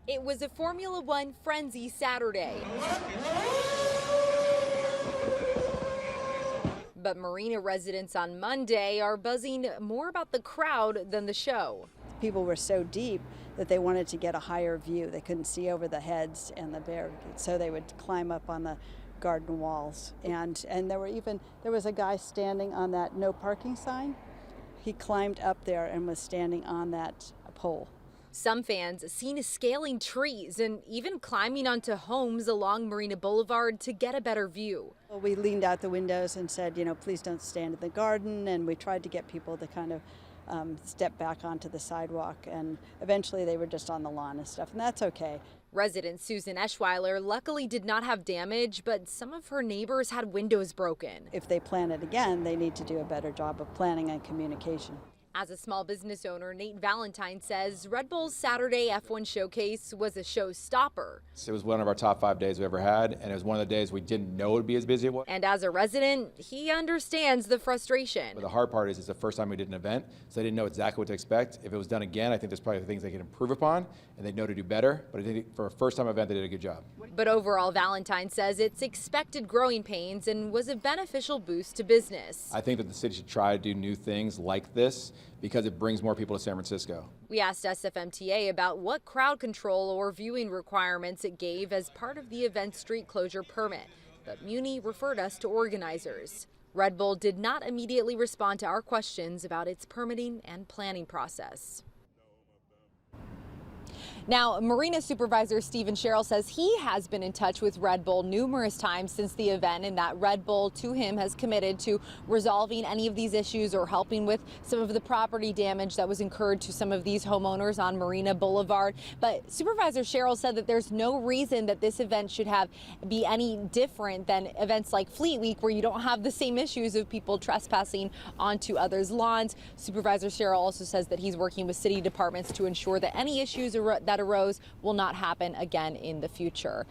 It was a Formula One frenzy Saturday. But Marina residents on Monday are buzzing more about the crowd than the show. People were so deep that they wanted to get a higher view. They couldn't see over the heads and the barricades, so they would climb up on the garden walls. And there was a guy standing on that no parking sign. He climbed up there and was standing on that pole. Some fans seen scaling trees and even climbing onto homes along Marina Boulevard to get a better view. Well, we leaned out the windows and said, please don't stand in the garden, and we tried to get people to kind of step back onto the sidewalk, and eventually they were just on the lawn and stuff, and that's okay. Resident Susan Eschweiler luckily did not have damage, but some of her neighbors had windows broken. If they plan it again, they need to do a better job of planning and communication. As a small business owner, Nate Valentine says Red Bull's Saturday F1 showcase was a showstopper. It was one of our top 5 days we ever had, and it was one of the days we didn't know it would be as busy as it was. And as a resident, he understands the frustration. But the hard part is it's the first time we did an event, so they didn't know exactly what to expect. If it was done again, I think there's probably things they can improve upon, and they know to do better. But I think for a first-time event, they did a good job. But overall, Valentine says it's expected growing pains and was a beneficial boost to business. I think that the city should try to do new things like this because it brings more people to San Francisco. We asked SFMTA about what crowd control or viewing requirements it gave as part of the event's street closure permit, but Muni referred us to organizers. Red Bull did not immediately respond to our questions about its permitting and planning process. Now, Marina Supervisor Stephen Sherrill says he has been in touch with Red Bull numerous times since the event, and that Red Bull, to him, has committed to resolving any of these issues or helping with some of the property damage that was incurred to some of these homeowners on Marina Boulevard. But Supervisor Sherrill said that there's no reason that this event should be any different than events like Fleet Week, where you don't have the same issues of people trespassing onto others' lawns. Supervisor Sherrill also says that he's working with city departments to ensure that any issues that arose will not happen again in the future.